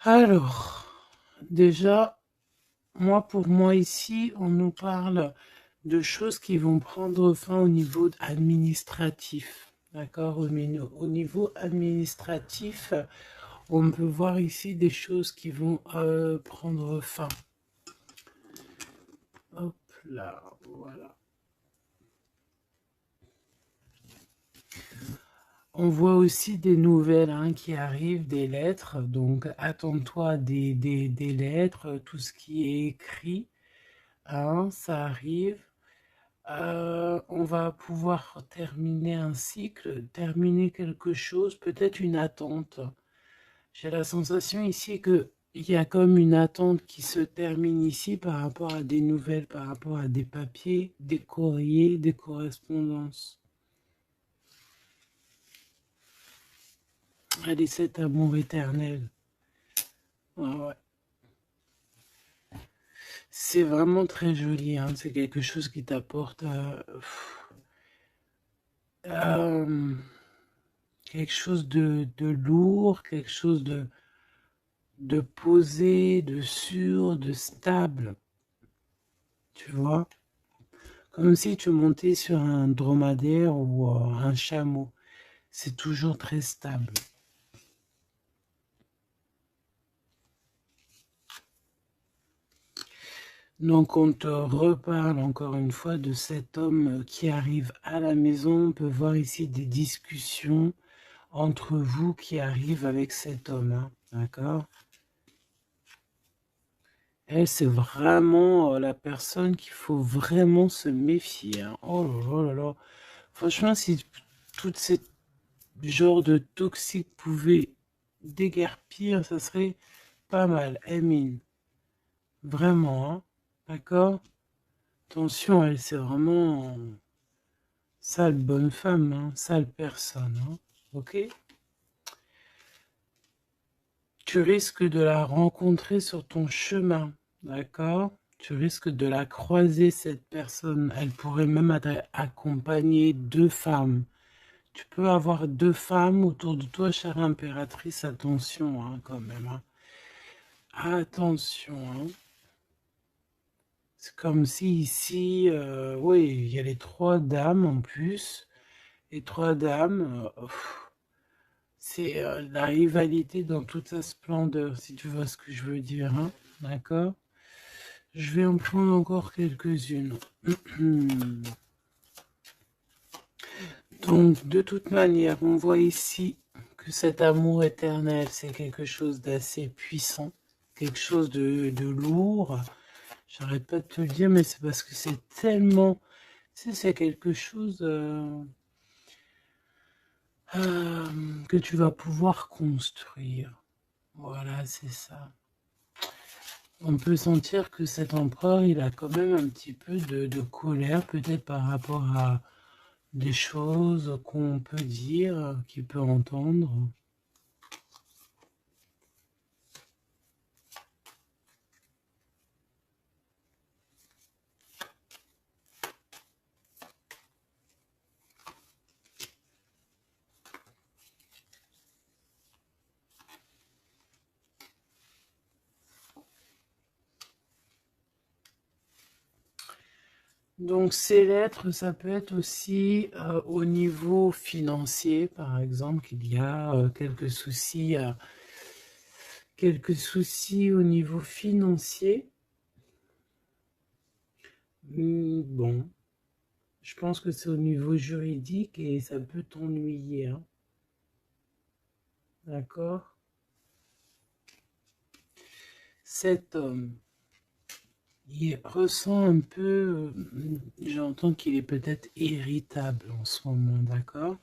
Alors, déjà, pour moi ici, on nous parle de choses qui vont prendre fin au niveau administratif. D'accord? Au niveau administratif, on peut voir ici des choses qui vont prendre fin. Hop là, voilà. On voit aussi des nouvelles qui arrivent, des lettres. Donc, attends-toi à des lettres, tout ce qui est écrit, ça arrive. On va pouvoir terminer un cycle, terminer quelque chose, peut-être une attente. J'ai la sensation ici que il y a comme une attente qui se termine ici par rapport à des nouvelles, par rapport à des papiers, des courriers, des correspondances. Allez, cet amour éternel. Ouais. C'est vraiment très joli, c'est quelque chose qui t'apporte euh, quelque chose de lourd, quelque chose de posé, de sûr, de stable, tu vois, comme si tu montais sur un dromadaire ou un chameau. C'est toujours très stable. Donc on te reparle encore une fois de cet homme qui arrive à la maison. On peut voir ici des discussions entre vous qui arrivent avec cet homme, d'accord? Elle, c'est vraiment la personne qu'il faut vraiment se méfier. Oh là là là là. Franchement, si tout ce genre de toxique pouvait déguerpir, ça serait pas mal. Emine, vraiment, d'accord? Attention, elle, c'est vraiment sale bonne femme, sale personne, ok? Tu risques de la rencontrer sur ton chemin, d'accord? Tu risques de la croiser, cette personne. Elle pourrait même accompagner deux femmes. Tu peux avoir deux femmes autour de toi, chère impératrice. Attention, quand même. Attention, C'est comme si ici, oui, il y a les trois dames en plus. Les trois dames, c'est la rivalité dans toute sa splendeur, si tu vois ce que je veux dire, d'accord? Je vais en prendre encore quelques-unes. Donc, de toute manière, on voit ici que cet amour éternel, c'est quelque chose d'assez puissant, quelque chose de lourd. J'arrête pas de te le dire, mais c'est parce que c'est tellement... c'est quelque chose que tu vas pouvoir construire. Voilà, c'est ça. On peut sentir que cet empereur, il a quand même un petit peu de colère, peut-être par rapport à des choses qu'on peut dire, qu'il peut entendre. Donc ces lettres, ça peut être aussi au niveau financier, par exemple, qu'il y a quelques soucis au niveau financier. Bon, je pense que c'est au niveau juridique et ça peut t'ennuyer, d'accord? Cet homme, il ressent un peu, j'entends qu'il est peut-être irritable en ce moment, d'accord?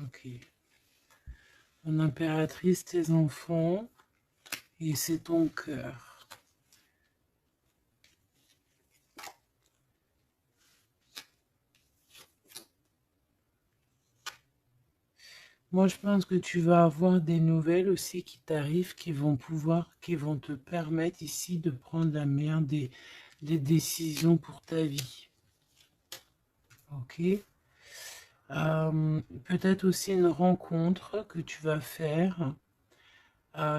Ok. Mon impératrice, tes enfants, et c'est ton cœur. Moi, je pense que tu vas avoir des nouvelles aussi qui t'arrivent, qui vont te permettre ici de prendre la meilleure des décisions pour ta vie. Ok? Peut-être aussi une rencontre que tu vas faire.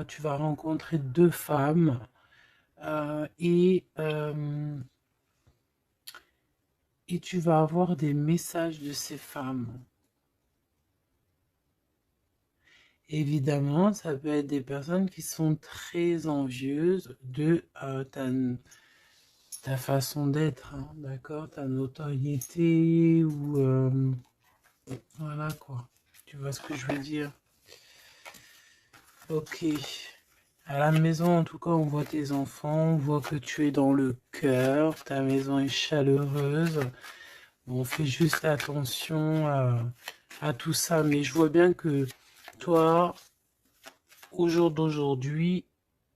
Tu vas rencontrer deux femmes euh, et, euh, et tu vas avoir des messages de ces femmes. Évidemment, ça peut être des personnes qui sont très envieuses de ta façon d'être, hein, d'accord? Ta notoriété ou... voilà quoi. Tu vois ce que je veux dire? Ok. À la maison, en tout cas, on voit tes enfants, on voit que tu es dans le cœur, ta maison est chaleureuse. On fait juste attention à tout ça, mais je vois bien que toi, au jour d'aujourd'hui,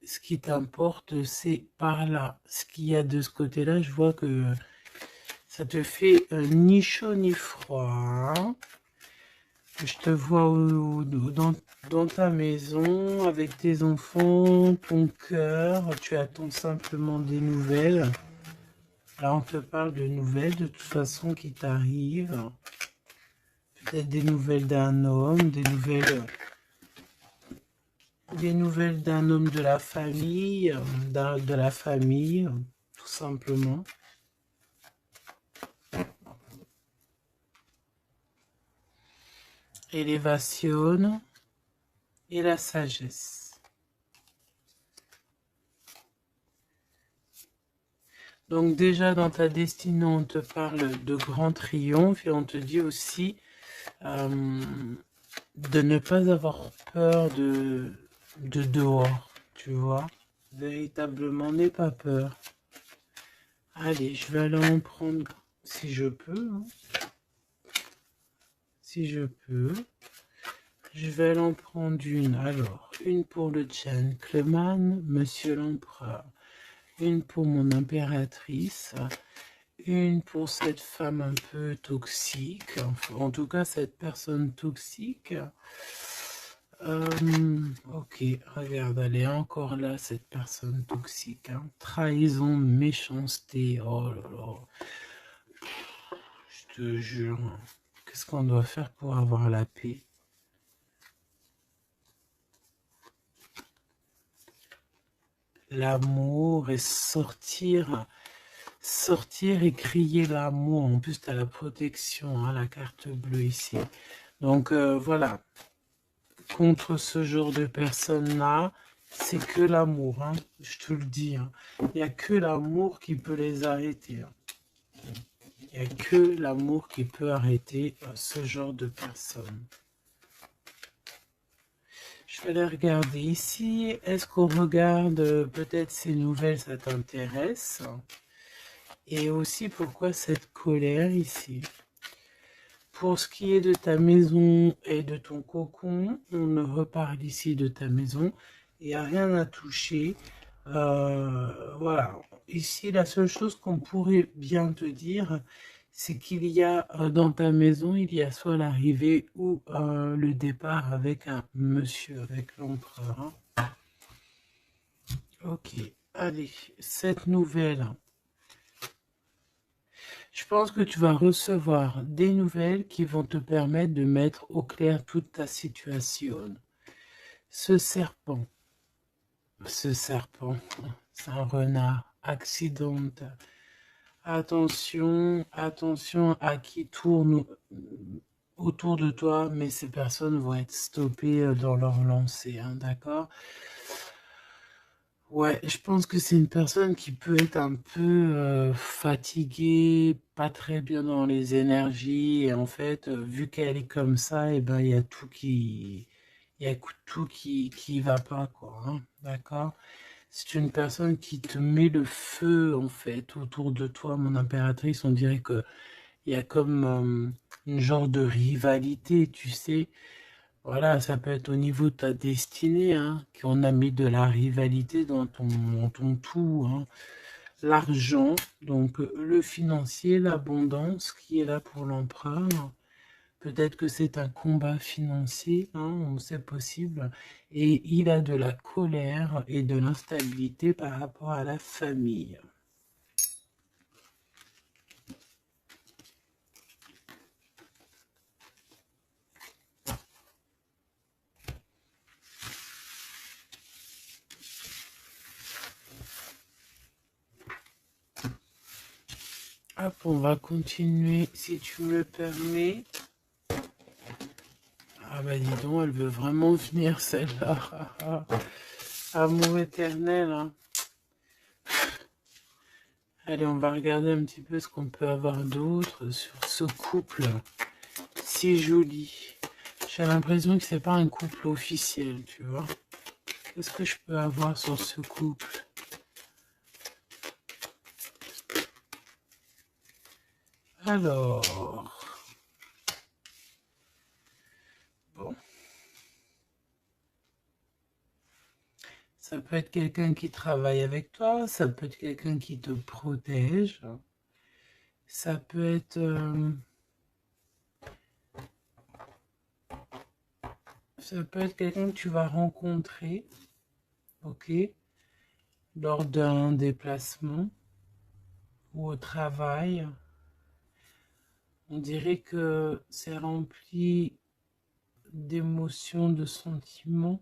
ce qui t'importe, c'est par là. Ce qu'il y a de ce côté-là, je vois que ça te fait ni chaud ni froid, hein. Je te vois dans ta maison, avec tes enfants, ton cœur, tu attends simplement des nouvelles. Là, on te parle de nouvelles, de toute façon, qui t'arrivent. Peut-être des nouvelles d'un homme, des nouvelles d'un homme de la famille, de la famille, tout simplement. Élévation et la sagesse. Donc déjà dans ta destinée, on te parle de grand triomphe et on te dit aussi de ne pas avoir peur de dehors, tu vois. Véritablement, n'aie pas peur. Allez, je vais aller en prendre si je peux, hein. Si je peux. Je vais aller en prendre une. Alors, une pour le gentleman, monsieur l'empereur. Une pour mon impératrice. Une pour cette femme un peu toxique. En tout cas, cette personne toxique. Ok, regarde, elle est encore là, cette personne toxique, hein. Trahison, méchanceté. Oh là là. Je te jure. Qu'est-ce qu'on doit faire pour avoir la paix? L'amour et sortir et crier l'amour. En plus, tu as la protection, hein, la carte bleue ici. Donc voilà, contre ce genre de personnes-là, c'est que l'amour, hein, je te le dis, hein. Il n'y a que l'amour qui peut les arrêter, hein. Il n'y a que l'amour qui peut arrêter ce genre de personnes. Je vais les regarder ici. Est-ce qu'on regarde peut-être ces nouvelles, ça t'intéresse? Et aussi pourquoi cette colère ici? Pour ce qui est de ta maison et de ton cocon, on reparle ici de ta maison. Il n'y a rien à toucher. Voilà. Ici, la seule chose qu'on pourrait bien te dire, c'est qu'il y a dans ta maison, il y a soit l'arrivée ou le départ avec un monsieur, avec l'empereur, hein. Ok. Allez, cette nouvelle. Je pense que tu vas recevoir des nouvelles qui vont te permettre de mettre au clair toute ta situation. Ce serpent, ce serpent, c'est un renard accidentel. Attention, attention à qui tourne autour de toi, mais ces personnes vont être stoppées dans leur lancée, hein, d'accord? Ouais, je pense que c'est une personne qui peut être un peu fatiguée, pas très bien dans les énergies, et en fait, vu qu'elle est comme ça, et ben il y a il y a tout qui va pas, quoi, hein, d'accord? C'est une personne qui te met le feu, en fait, autour de toi, mon impératrice. On dirait que il y a comme une genre de rivalité, tu sais. Voilà, ça peut être au niveau de ta destinée, hein, qu'on a mis de la rivalité dans ton tout, hein. L'argent, donc le financier, l'abondance qui est là pour l'empereur. Peut-être que c'est un combat financier, hein, c'est possible. Et il a de la colère et de l'instabilité par rapport à la famille. Hop, on va continuer, si tu me le permets. Ah bah dis donc, elle veut vraiment venir celle-là. Amour éternel, hein. Allez, on va regarder un petit peu ce qu'on peut avoir d'autre sur ce couple si joli. J'ai l'impression que c'est pas un couple officiel, tu vois. Qu'est-ce que je peux avoir sur ce couple? Alors, bon, ça peut être quelqu'un qui travaille avec toi, ça peut être quelqu'un qui te protège, ça peut être quelqu'un que tu vas rencontrer, ok, lors d'un déplacement ou au travail. On dirait que c'est rempli d'émotions, de sentiments,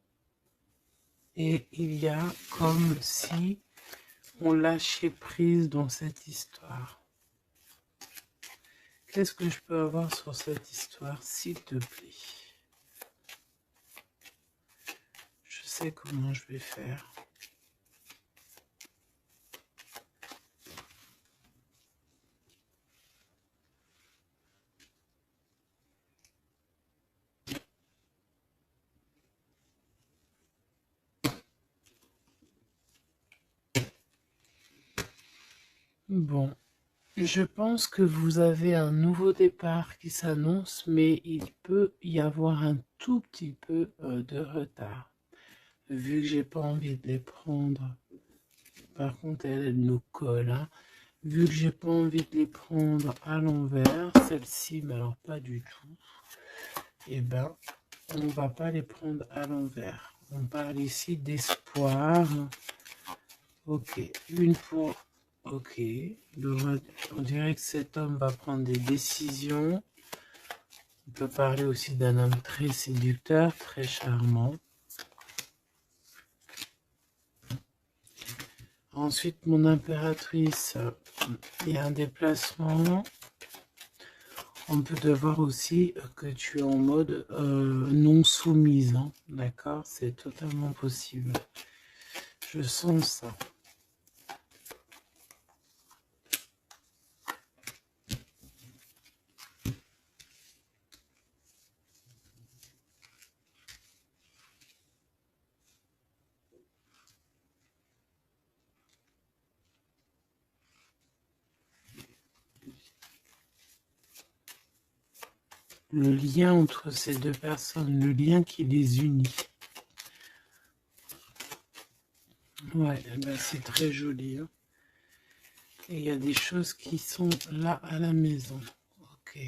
et il y a comme si on lâchait prise dans cette histoire. Qu'est-ce que je peux avoir sur cette histoire, s'il te plaît? Je sais comment je vais faire. Bon, je pense que vous avez un nouveau départ qui s'annonce, mais il peut y avoir un tout petit peu de retard. Vu que j'ai pas envie de les prendre, par contre elle nous colle, hein. Vu que j'ai pas envie de les prendre à l'envers, celle-ci, mais alors pas du tout, et ben on va pas les prendre à l'envers. On parle ici d'espoir. Ok, une pour... Ok, on dirait que cet homme va prendre des décisions. On peut parler aussi d'un homme très séducteur, très charmant. Ensuite, mon impératrice, il y a un déplacement. On peut te voir aussi que tu es en mode non soumise, hein. D'accord? C'est totalement possible. Je sens ça. Le lien entre ces deux personnes, le lien qui les unit. Ouais, ben c'est très joli, hein. Et il y a des choses qui sont là à la maison. Ok.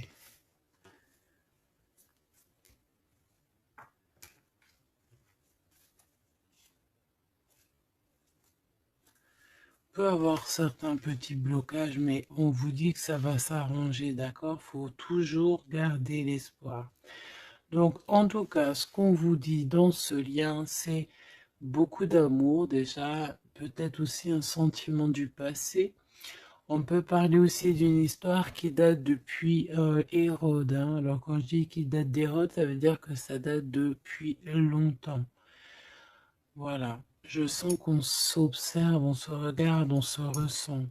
On peut avoir certains petits blocages, mais on vous dit que ça va s'arranger, d'accord? Faut toujours garder l'espoir. Donc, en tout cas, ce qu'on vous dit dans ce lien, c'est beaucoup d'amour déjà, peut-être aussi un sentiment du passé. On peut parler aussi d'une histoire qui date depuis Hérode, hein. Alors quand je dis qu'il date d'Hérode, ça veut dire que ça date depuis longtemps. Voilà. Je sens qu'on s'observe, on se regarde, on se ressent,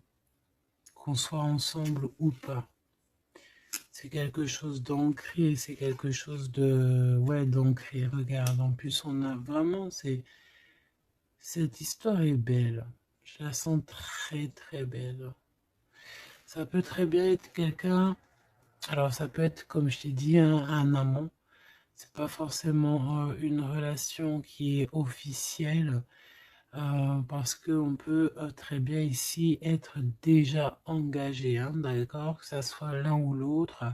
qu'on soit ensemble ou pas. C'est quelque chose d'ancré, c'est quelque chose de... Ouais, d'ancré. Regarde, en plus on a vraiment... Cette histoire est belle. Je la sens très très belle. Ça peut très bien être quelqu'un... Alors ça peut être, comme je t'ai dit, un amant. C'est pas forcément une relation qui est officielle. Parce qu'on peut très bien ici être déjà engagé, hein, d'accord? Que ça soit l'un ou l'autre.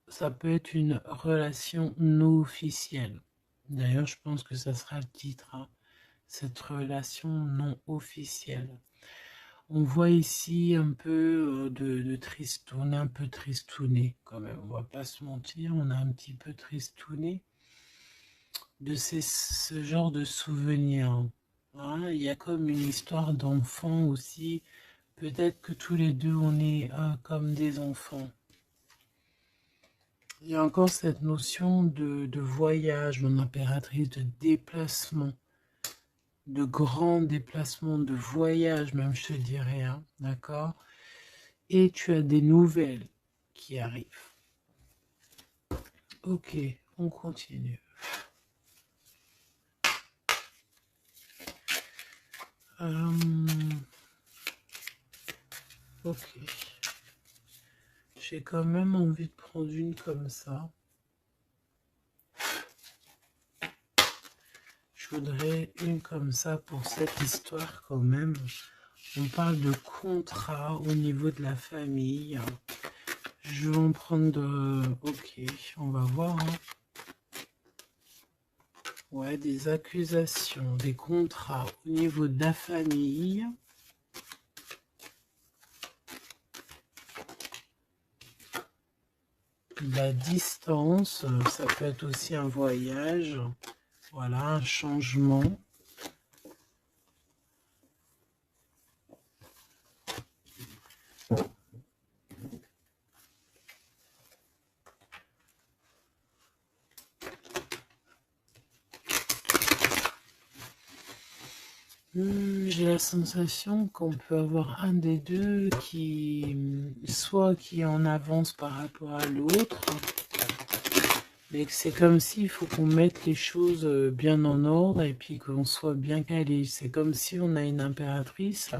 Ça peut être une relation non officielle. D'ailleurs, je pense que ça sera le titre, hein, cette relation non officielle. On voit ici un peu de tristouné, un peu tristouné quand même. On va pas se mentir, on a un petit peu tristouné de ce genre de souvenirs, hein. Il y a comme une histoire d'enfant aussi Peut-être que tous les deux, on est comme des enfants. Il y a encore cette notion de voyage, mon impératrice, de déplacement, de grand déplacement, de voyage même, je te dirais, hein, d'accord? Et tu as des nouvelles qui arrivent. Ok, on continue. Ok. J'ai quand même envie de prendre une comme ça. Je voudrais une comme ça pour cette histoire quand même. On parle de contrat au niveau de la famille. Je vais en prendre... Ok, on va voir. Hein. Ouais, des accusations, des contrats au niveau de la famille. La distance, ça peut être aussi un voyage. Voilà, un changement. J'ai la sensation qu'on peut avoir un des deux qui, soit qui est en avance par rapport à l'autre, mais que c'est comme s'il faut qu'on mette les choses bien en ordre et puis qu'on soit bien calé. C'est comme si on a une impératrice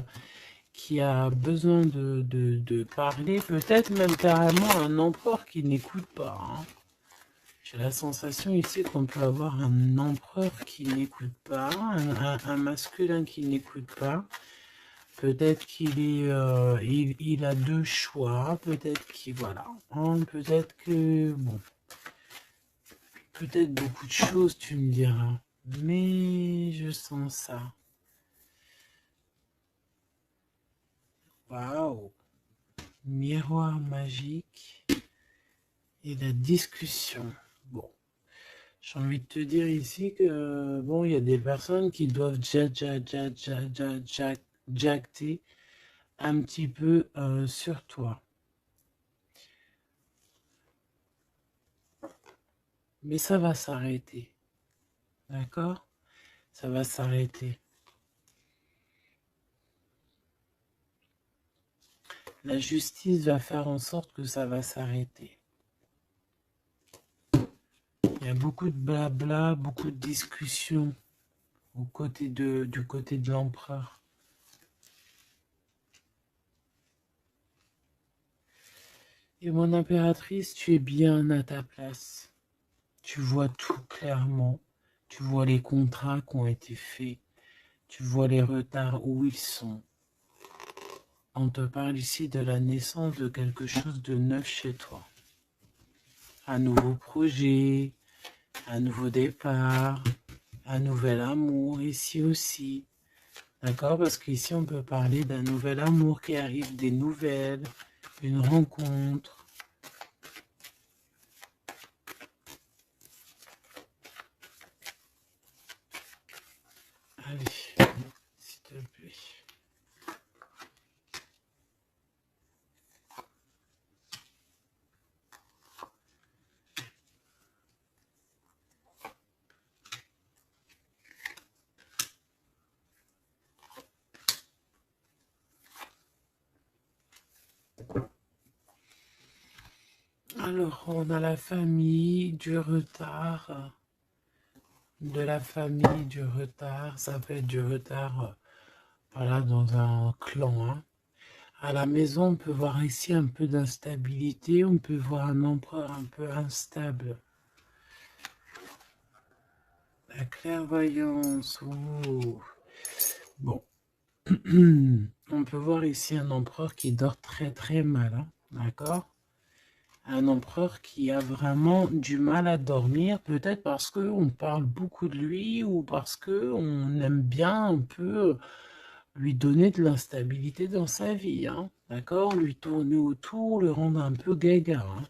qui a besoin de parler, peut-être même carrément un empereur qui n'écoute pas. Hein. J'ai la sensation ici qu'on peut avoir un empereur qui n'écoute pas, un masculin qui n'écoute pas. Peut-être qu'il est, il a deux choix. Peut-être qu'il, voilà. Hein, peut-être que, bon, peut-être beaucoup de choses, tu me diras. Mais je sens ça. Waouh! Miroir magique et la discussion. Bon. J'ai envie de te dire ici que, bon, il y a des personnes qui doivent jacter un petit peu sur toi. Mais ça va s'arrêter. D'accord? Ça va s'arrêter. La justice va faire en sorte que ça va s'arrêter. Il y a beaucoup de blabla, beaucoup de discussions du côté de l'empereur. Et mon impératrice, tu es bien à ta place. Tu vois tout clairement. Tu vois les contrats qui ont été faits. Tu vois les retards où ils sont. On te parle ici de la naissance de quelque chose de neuf chez toi. Un nouveau projet, un nouveau départ, un nouvel amour ici aussi. D'accord? Parce qu'ici, on peut parler d'un nouvel amour qui arrive, des nouvelles, une rencontre. Allez, s'il te plaît. Alors, on a la famille, du retard, de la famille, du retard. Ça peut être du retard, voilà, dans un clan. Hein. À la maison, on peut voir ici un peu d'instabilité. On peut voir un empereur un peu instable. La clairvoyance. Oh. Bon. On peut voir ici un empereur qui dort très très mal. Hein. D'accord? Un empereur qui a vraiment du mal à dormir, peut-être parce qu'on parle beaucoup de lui ou parce qu'on aime bien un peu lui donner de l'instabilité dans sa vie, hein, d'accord? Lui tourner autour, le rendre un peu gaga, hein.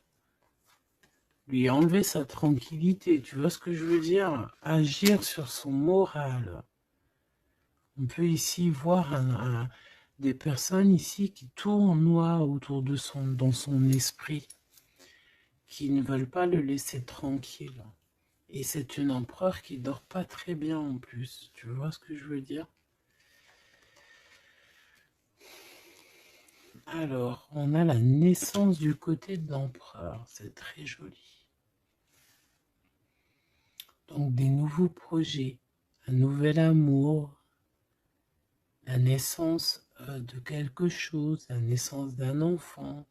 Lui enlever sa tranquillité, tu vois ce que je veux dire? Agir sur son moral. On peut ici voir des personnes ici qui tournoient autour de dans son esprit, qui ne veulent pas le laisser tranquille. Et c'est une empereur qui dort pas très bien en plus. Tu vois ce que je veux dire? Alors, on a la naissance du côté de l'empereur. C'est très joli. Donc, des nouveaux projets, un nouvel amour, la naissance de quelque chose, la naissance d'un enfant.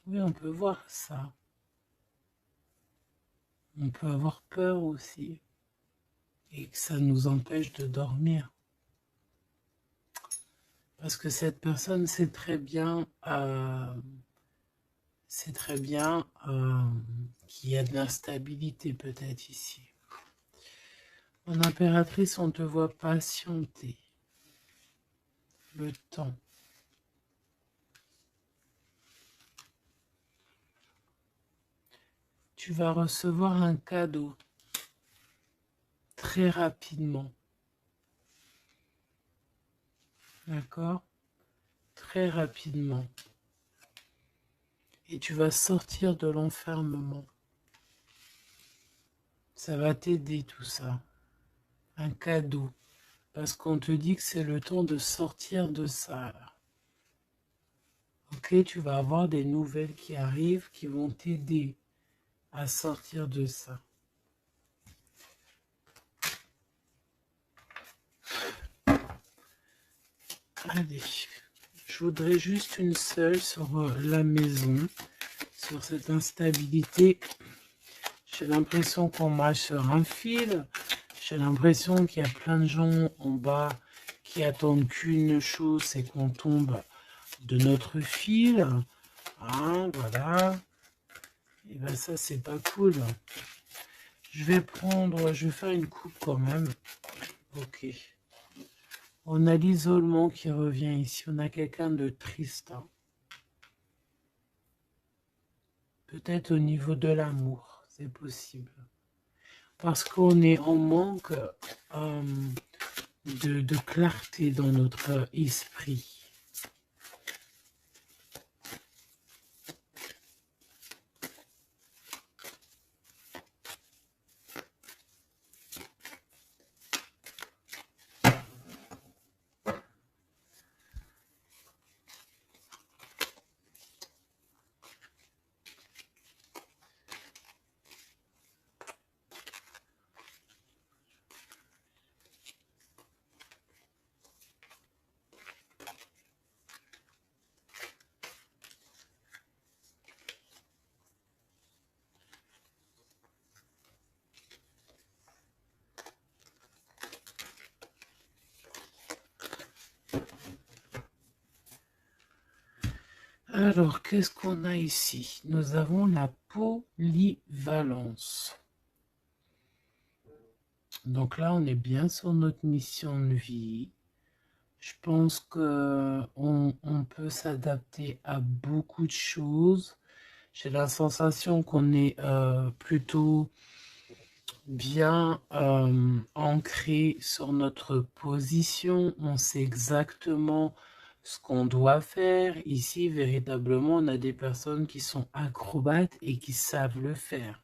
Oui, on peut voir ça. On peut avoir peur aussi et que ça nous empêche de dormir. Parce que cette personne sait très bien qu'il y a de l'instabilité peut-être ici. Mon impératrice, on te voit patienter le temps. Tu vas recevoir un cadeau très rapidement. D'accord? Très rapidement. Et tu vas sortir de l'enfermement. Ça va t'aider tout ça. Un cadeau. Parce qu'on te dit que c'est le temps de sortir de ça. Ok, tu vas avoir des nouvelles qui arrivent qui vont t'aider à sortir de ça. Allez, je voudrais juste une seule sur la maison, sur cette instabilité. J'ai l'impression qu'on marche sur un fil. J'ai l'impression qu'il y a plein de gens en bas qui attendent qu'une chose, c'est qu'on tombe de notre fil. Hein, voilà. Et ben ça, c'est pas cool. Je vais faire une coupe quand même. Ok. On a l'isolement qui revient ici. On a quelqu'un de triste. Hein. Peut-être au niveau de l'amour, c'est possible. Parce qu'on est en manque de clarté dans notre esprit. Alors, qu'est-ce qu'on a ici? Nous avons la polyvalence. Donc là, on est bien sur notre mission de vie. Je pense qu'on peut s'adapter à beaucoup de choses. J'ai la sensation qu'on est plutôt bien ancré sur notre position. On sait exactement ce qu'on doit faire. Ici, véritablement, on a des personnes qui sont acrobates et qui savent le faire.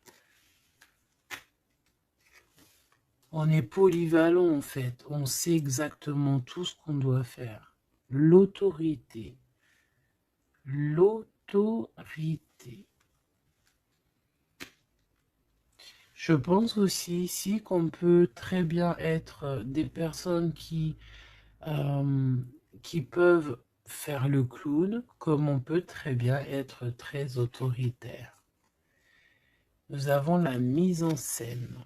On est polyvalent en fait. On sait exactement tout ce qu'on doit faire. L'autorité. L'autorité. Je pense aussi ici qu'on peut très bien être des personnes qui peuvent faire le clown, comme on peut très bien être très autoritaire. Nous avons la mise en scène.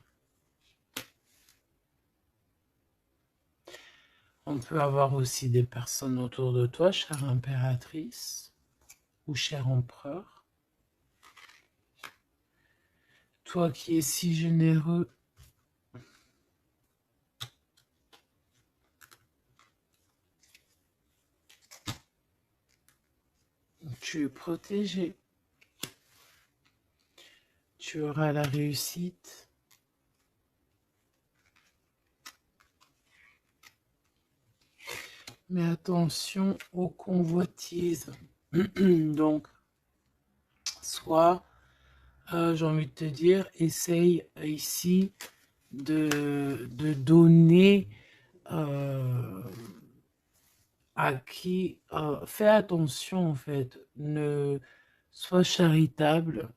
On peut avoir aussi des personnes autour de toi, chère impératrice ou cher empereur. Toi qui es si généreux, tu es protégé. Tu auras la réussite. Mais attention aux convoitises. Donc, soit, j'ai envie de te dire, essaye ici de donner à qui... fais attention, en fait. Ne sois charitable.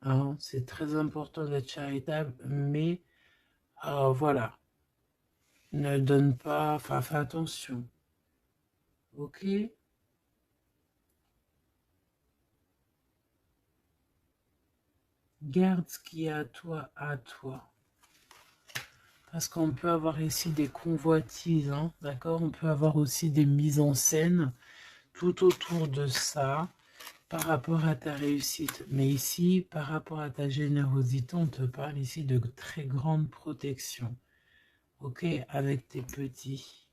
Hein, c'est très important d'être charitable, mais voilà. Ne donne pas... Enfin, fais attention. Ok? Garde ce qui est à toi, à toi. Parce qu'on peut avoir ici des convoitises, hein, d'accord? On peut avoir aussi des mises en scène tout autour de ça par rapport à ta réussite. Mais ici, par rapport à ta générosité, on te parle ici de très grande protection. Ok? Avec tes petits.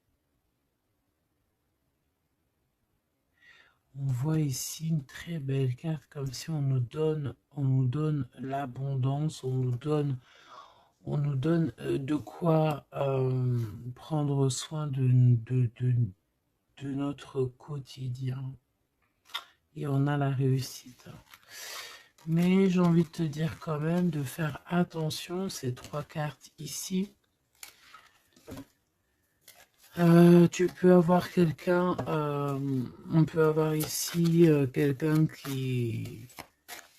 On voit ici une très belle carte, comme si on nous donne l'abondance, on nous donne de quoi prendre soin de notre quotidien. Et on a la réussite. Mais j'ai envie de te dire quand même de faire attention, ces trois cartes ici. Tu peux avoir quelqu'un, on peut avoir ici quelqu'un qui,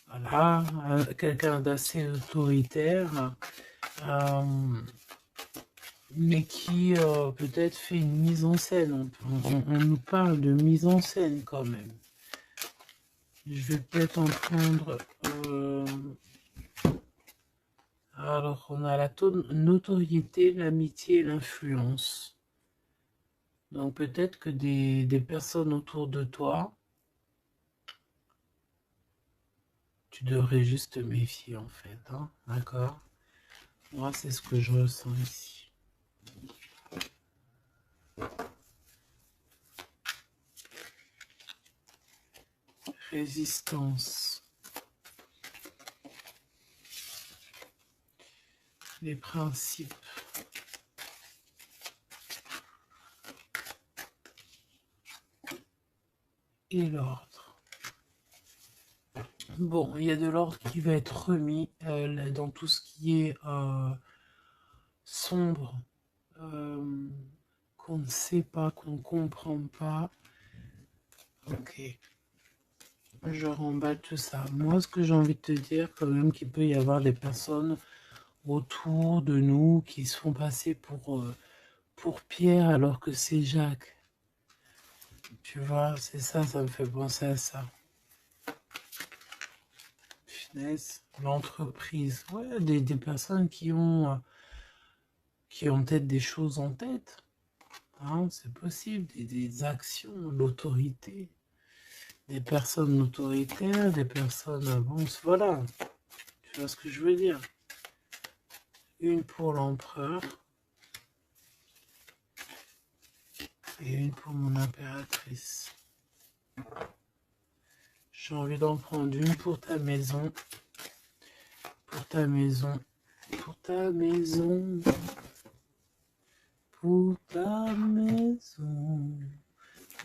voilà, quelqu'un d'assez autoritaire, mais qui peut-être fait une mise en scène. On nous parle de mise en scène quand même. Je vais peut-être en prendre... alors, on a la notoriété, l'amitié et l'influence. Donc, peut-être que des personnes autour de toi, tu devrais juste te méfier, en fait. Hein, d'accord? Moi, c'est ce que je ressens ici. Résistance. Les principes. Et l'ordre. Bon, il y a de l'ordre qui va être remis dans tout ce qui est sombre, qu'on ne sait pas, qu'on ne comprend pas. Ok. Je remballe tout ça. Moi, ce que j'ai envie de te dire, quand même, qu'il peut y avoir des personnes autour de nous qui se font passer pour Pierre alors que c'est Jacques. Tu vois, c'est ça, ça me fait penser à ça. Finesse, l'entreprise. Ouais, des personnes qui ont peut-être des choses en tête. Hein, c'est possible, des actions, l'autorité. Des personnes autoritaires, des personnes... Bon, voilà. Tu vois ce que je veux dire? Une pour l'empereur. Et une pour mon impératrice. J'ai envie d'en prendre une pour ta maison. Pour ta maison. Pour ta maison. Pour ta maison.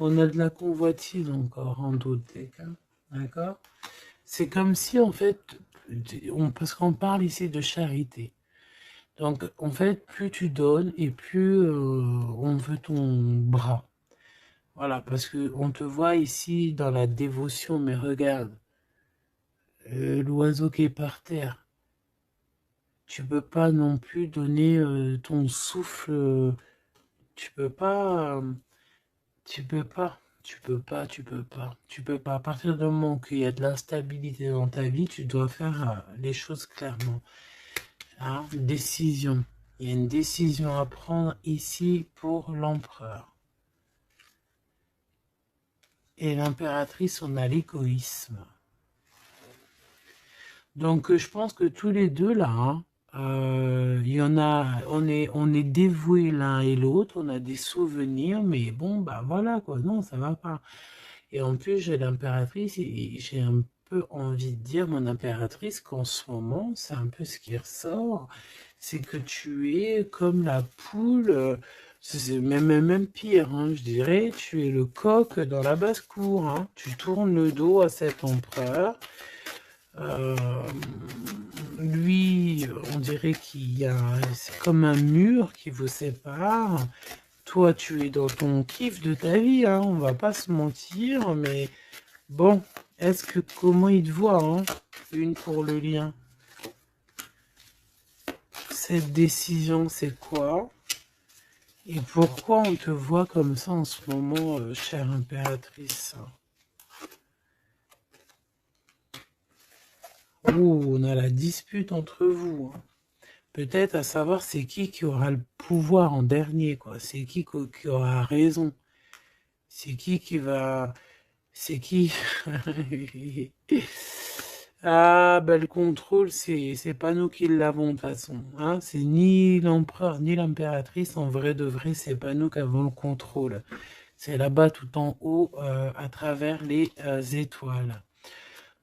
On a de la convoitise encore en d'autres des cas. D'accord? C'est comme si en fait, parce qu'on parle ici de charité. Donc en fait, plus tu donnes et plus on veut ton bras. Voilà, parce que on te voit ici dans la dévotion, mais regarde, l'oiseau qui est par terre. Tu peux pas non plus donner ton souffle. Tu peux pas. Tu peux pas. Tu peux pas. Tu peux pas. Tu peux pas. À partir du moment qu'il y a de l'instabilité dans ta vie, tu dois faire les choses clairement. Hein, décision. Il y a une décision à prendre ici pour l'empereur. Et l'impératrice, on a l'égoïsme. Donc, je pense que tous les deux, là, hein, il y en a, on est dévoués l'un et l'autre, on a des souvenirs, mais bon, bah voilà, quoi, non, ça va pas. Et en plus, j'ai l'impératrice, et j'ai un peu envie de dire, mon impératrice, qu'en ce moment, c'est un peu ce qui ressort, c'est que tu es comme la poule C'est même pire, hein, je dirais, tu es le coq dans la basse-cour, hein. Tu tournes le dos à cet empereur. Euh, Lui, on dirait qu'il y a, c'est comme un mur qui vous sépare. Toi, tu es dans ton kiff de ta vie, hein, on va pas se mentir, mais bon, comment il te voit, hein, une pour le lien. Cette décision, c'est quoi? Et pourquoi on te voit comme ça en ce moment, chère impératrice? Ouh, on a la dispute entre vous, hein. Peut-être à savoir c'est qui aura le pouvoir en dernier, quoi. C'est qui aura raison. C'est qui va... C'est qui? Ah, bah le contrôle, c'est pas nous qui l'avons de toute façon, hein. C'est ni l'empereur ni l'impératrice, en vrai de vrai, c'est pas nous qui avons le contrôle. C'est là-bas tout en haut, à travers les étoiles.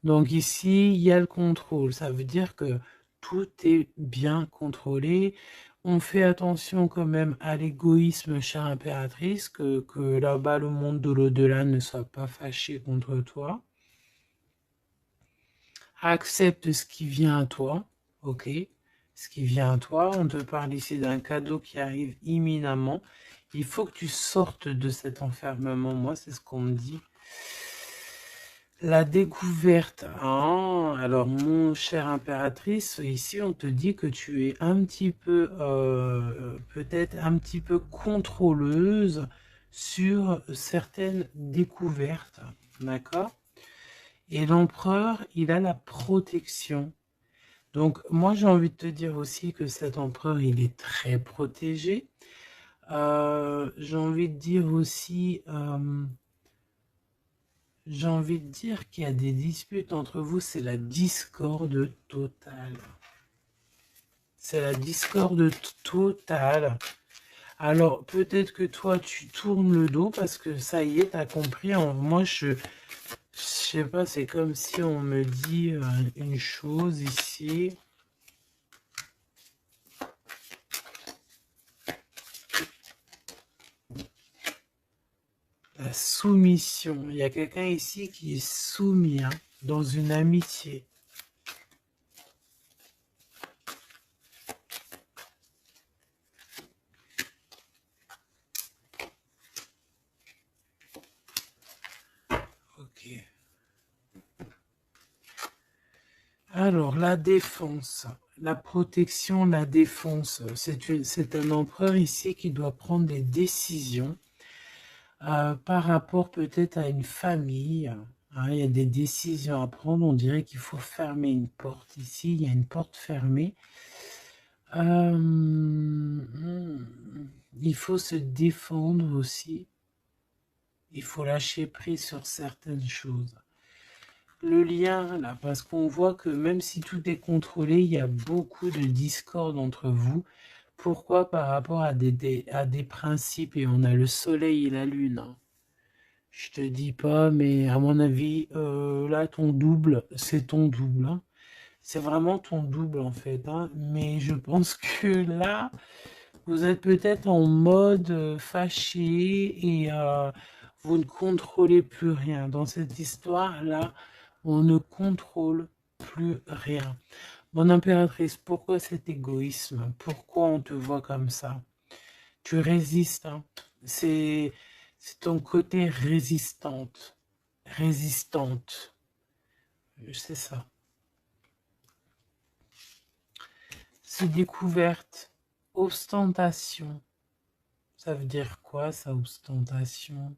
Donc ici, il y a le contrôle. Ça veut dire que tout est bien contrôlé. On fait attention quand même à l'égoïsme, chère impératrice, que là-bas, le monde de l'au-delà ne soit pas fâché contre toi. Accepte ce qui vient à toi, ok? Ce qui vient à toi. On te parle ici d'un cadeau qui arrive imminemment. Il faut que tu sortes de cet enfermement. Moi, c'est ce qu'on me dit. La découverte, hein. Alors mon cher impératrice, ici on te dit que tu es un petit peu, peut-être un petit peu contrôleuse sur certaines découvertes, d'accord? Et l'empereur, il a la protection. Donc moi j'ai envie de te dire aussi que cet empereur, il est très protégé. J'ai envie de dire aussi... J'ai envie de dire qu'il y a des disputes entre vous, c'est la discorde totale. C'est la discorde totale. Alors, peut-être que toi, tu tournes le dos parce que ça y est, t'as compris. Moi, je sais pas, c'est comme si on me dit une chose ici. La soumission. Il y a quelqu'un ici qui est soumis, hein, dans une amitié. Ok. Alors, la défense, la protection, la défense, c'est un empereur ici qui doit prendre des décisions par rapport peut-être à une famille, hein. Il y a des décisions à prendre, on dirait qu'il faut fermer une porte ici, il y a une porte fermée. Il faut se défendre aussi, il faut lâcher prise sur certaines choses. Le lien, là, parce qu'on voit que même si tout est contrôlé, il y a beaucoup de discorde entre vous. Pourquoi? Par rapport à des principes, et on a le soleil et la lune, hein. Je te dis pas, mais à mon avis, là, ton double, c'est ton double, hein. C'est vraiment ton double, en fait, hein. Mais je pense que là, vous êtes peut-être en mode fâché et vous ne contrôlez plus rien. Dans cette histoire-là, on ne contrôle plus rien. Mon impératrice, pourquoi cet égoïsme? Pourquoi on te voit comme ça? Tu résistes, hein. C'est ton côté résistante. Résistante. C'est ça. C'est découverte. Ostentation. Ça veut dire quoi, ça, ostentation?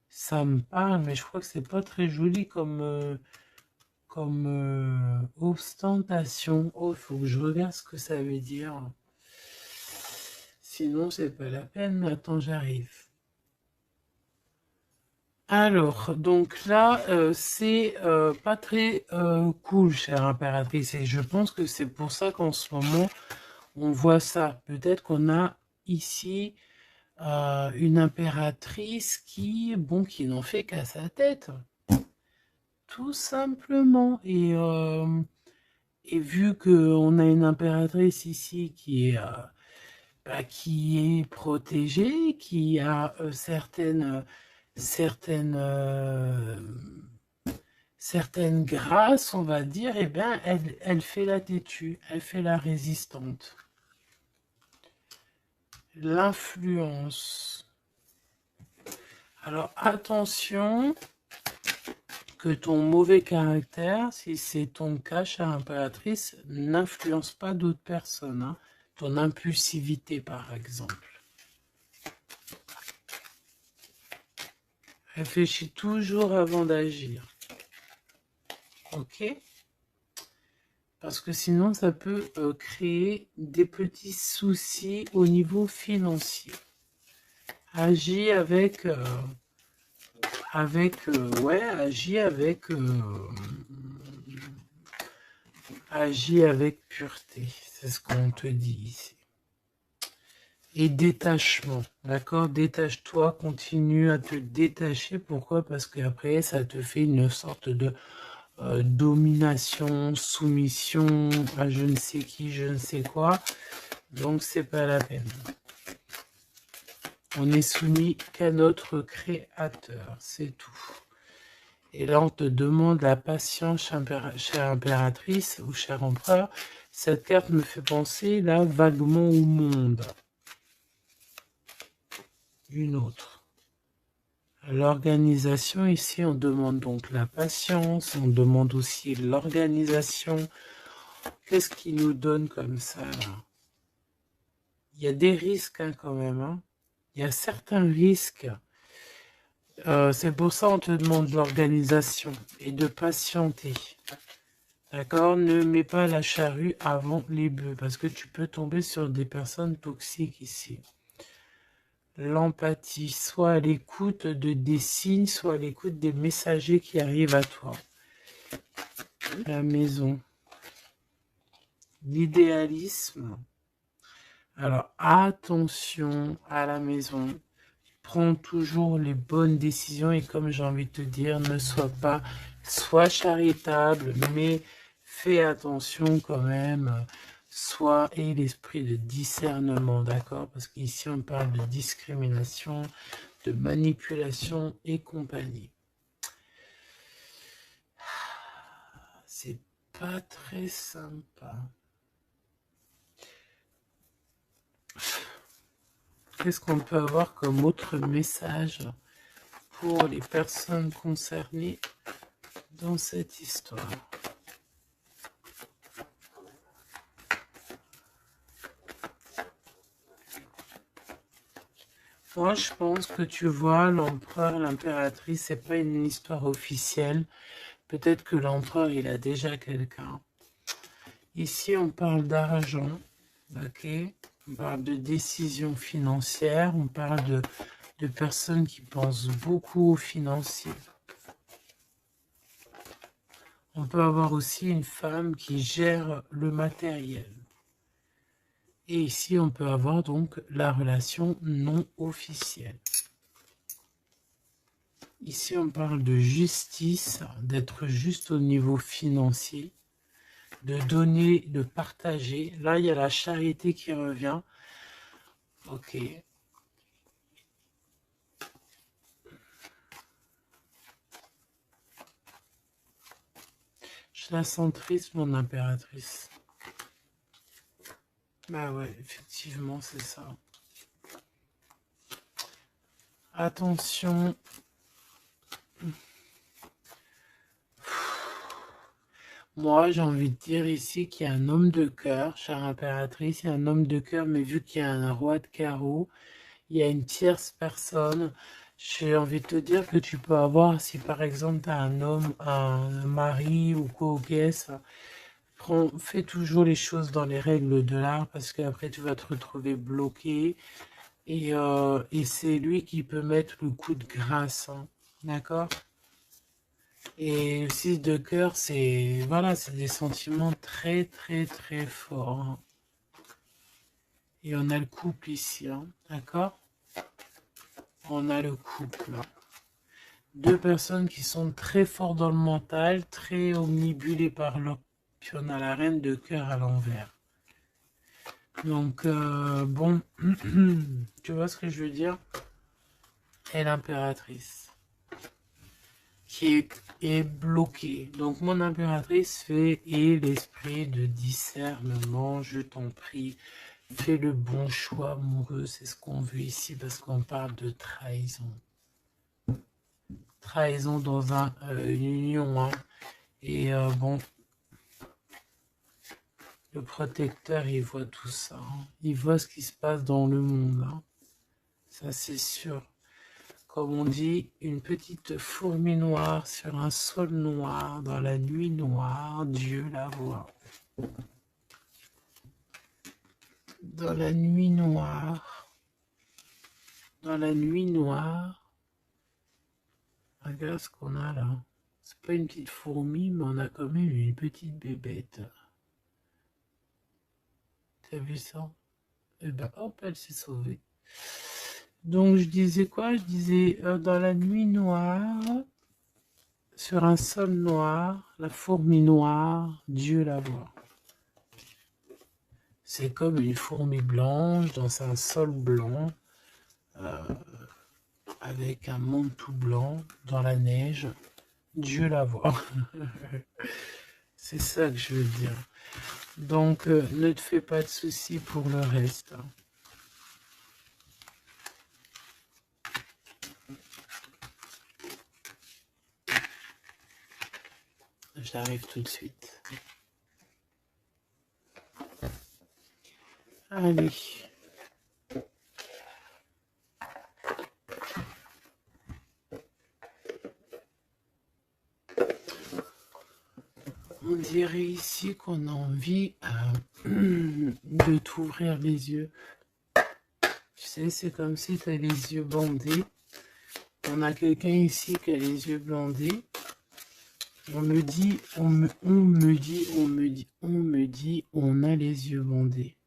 Ça me parle, mais je crois que c'est pas très joli comme ostentation. Oh, il faut que je regarde ce que ça veut dire. Sinon, c'est pas la peine. Attends, j'arrive. Alors, donc là, c'est pas très cool, chère impératrice. Et je pense que c'est pour ça qu'en ce moment, on voit ça. Peut-être qu'on a ici une impératrice qui n'en fait qu'à sa tête. Tout simplement. Et vu qu'on a une impératrice ici qui est qui est protégée, qui a certaines grâces, on va dire, eh bien, elle fait la têtue, elle fait la résistante. L'influence. Alors, attention que ton mauvais caractère, si c'est ton cas, chère impératrice, n'influence pas d'autres personnes. Hein. Ton impulsivité, par exemple. Réfléchis toujours avant d'agir. Ok? Parce que sinon, ça peut créer des petits soucis au niveau financier. Agis avec... agis avec pureté. C'est ce qu'on te dit ici. Et détachement, d'accord? Détache-toi, continue à te détacher. Pourquoi? Parce qu'après, ça te fait une sorte de domination, soumission à je ne sais qui, je ne sais quoi. Donc, c'est pas la peine. On n'est soumis qu'à notre créateur, c'est tout. Et là, on te demande la patience, chère impératrice ou cher empereur. Cette carte me fait penser là vaguement au monde. Une autre. L'organisation, ici, on demande donc la patience, on demande aussi l'organisation. Qu'est-ce qui nous donne comme ça, là? Il y a des risques, hein, quand même. Hein. Il y a certains risques. C'est pour ça qu'on te demande l'organisation et de patienter. D'accord? Ne mets pas la charrue avant les bœufs, parce que tu peux tomber sur des personnes toxiques ici. L'empathie, soit à l'écoute des signes, soit à l'écoute des messagers qui arrivent à toi. La maison. L'idéalisme. Alors, attention à la maison. Prends toujours les bonnes décisions et comme j'ai envie de te dire, ne sois charitable, mais fais attention quand même. Et l'esprit de discernement, d'accord? Parce qu'ici, on parle de discrimination, de manipulation et compagnie. C'est pas très sympa. Qu'est-ce qu'on peut avoir comme autre message pour les personnes concernées dans cette histoire? Moi, je pense que tu vois, l'empereur, l'impératrice, c'est pas une histoire officielle. Peut-être que l'empereur, il a déjà quelqu'un. Ici, on parle d'argent, ok? On parle de décisions financières, on parle de personnes qui pensent beaucoup aux financiers. On peut avoir aussi une femme qui gère le matériel. Et ici, on peut avoir donc la relation non officielle. Ici, on parle de justice, d'être juste au niveau financier, de donner, de partager. Là, il y a la charité qui revient. Ok. Je la sens triste, mon impératrice. Bah ouais, effectivement, c'est ça. Attention. Moi, j'ai envie de dire ici qu'il y a un homme de cœur, chère impératrice, il y a un homme de cœur, mais vu qu'il y a un roi de carreau, il y a une tierce personne. J'ai envie de te dire que tu peux avoir, si par exemple tu as un homme, un mari ou co-guest, fais toujours les choses dans les règles de l'art parce qu'après tu vas te retrouver bloqué et c'est lui qui peut mettre le coup de grâce, hein. D'accord? Et aussi de cœur, c'est voilà, c'est des sentiments très très très forts. Hein. Et on a le couple ici, hein. D'accord? On a le couple. Deux personnes qui sont très fortes dans le mental, très omnibulées par l'autre. Puis on a la reine de cœur à l'envers. Donc, bon, tu vois ce que je veux dire? Et l'impératrice est bloquée. Donc, mon impératrice fait et l'esprit de discernement, je t'en prie, fais le bon choix amoureux, c'est ce qu'on veut ici parce qu'on parle de trahison. Trahison dans une union, hein. Et bon, le protecteur, il voit tout ça, hein. Il voit ce qui se passe dans le monde, hein. Ça, c'est sûr. Comme on dit, une petite fourmi noire sur un sol noir, dans la nuit noire, Dieu la voit. Dans la nuit noire, dans la nuit noire, regarde ce qu'on a là. C'est pas une petite fourmi, mais on a quand même une petite bébête. T'as vu ça? Et ben hop, elle s'est sauvée. Donc je disais quoi? Je disais dans la nuit noire, sur un sol noir, la fourmi noire, Dieu la voit. C'est comme une fourmi blanche dans un sol blanc, avec un manteau blanc dans la neige. Dieu la voit. C'est ça que je veux dire. Donc ne te fais pas de soucis pour le reste. J'arrive tout de suite. Allez. On dirait ici qu'on a envie de t'ouvrir les yeux. Tu sais, c'est comme si tu as les yeux bandés. On a quelqu'un ici qui a les yeux bandés. On me dit, on a les yeux bandés.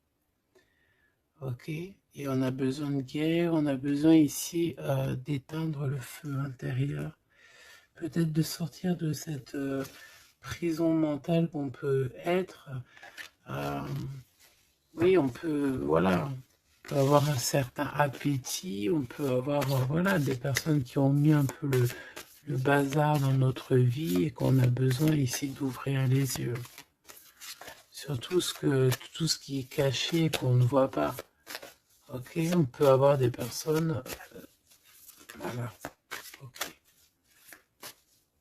Ok? Et on a besoin de guerre, on a besoin ici d'éteindre le feu intérieur. Peut-être de sortir de cette prison mentale qu'on peut être. Oui, on peut, voilà, on peut avoir un certain appétit, on peut avoir, voilà, des personnes qui ont mis un peu le bazar dans notre vie et qu'on a besoin ici d'ouvrir les yeux. Sur tout ce qui est caché et qu'on ne voit pas. Ok, on peut avoir des personnes, voilà, ok,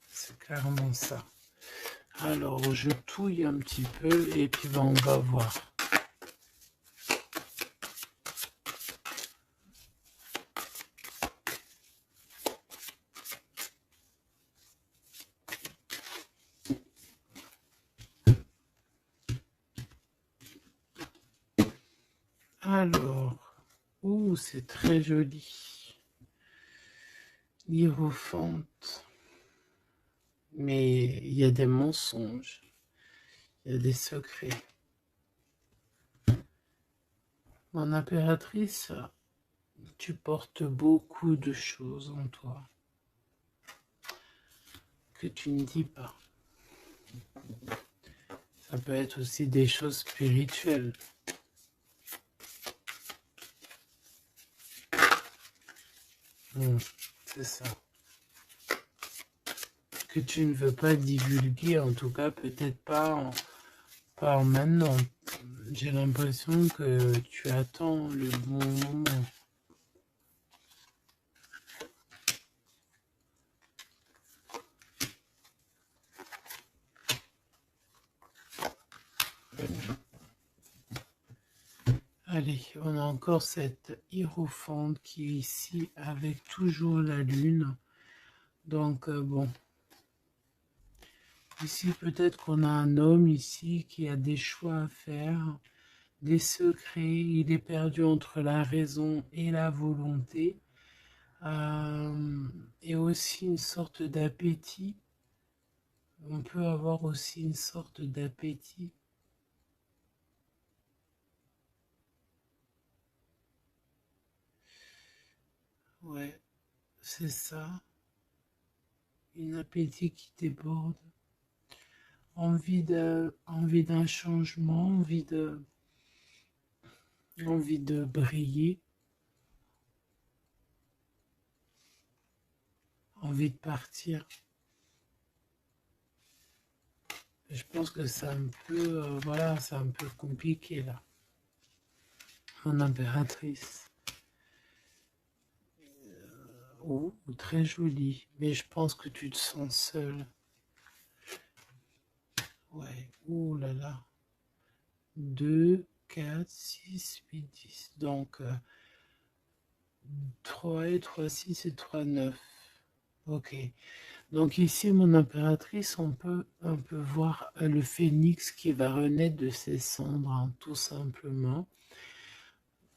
c'est clairement ça. Alors, je touille un petit peu et puis ben, on va voir. Alors, ouh, c'est très joli. Hiérophante. Mais il y a des mensonges, il y a des secrets. Mon impératrice, tu portes beaucoup de choses en toi que tu ne dis pas. Ça peut être aussi des choses spirituelles. C'est ça. Que tu ne veux pas divulguer, en tout cas peut-être pas en maintenant. J'ai l'impression que tu attends le bon moment. Allez, on a encore cette hiérophante qui est ici avec toujours la lune. Donc bon, ici peut-être qu'on a un homme ici qui a des choix à faire, des secrets, il est perdu entre la raison et la volonté, et aussi une sorte d'appétit. On peut avoir aussi une sorte d'appétit. Ouais, c'est ça. Une appétit qui déborde. Envie d'un changement, envie de... envie de briller, envie de partir. Je pense que c'est un peu, voilà, c'est un peu compliqué là. Mon impératrice. Oh, très jolie. Mais je pense que tu te sens seule. Ouais, oh là là. 2, 4, 6, 8, 10. Donc, 3 et 3, 6 et 3, 9. Ok. Donc ici, mon impératrice, on peut voir le phénix qui va renaître de ses cendres, hein, tout simplement.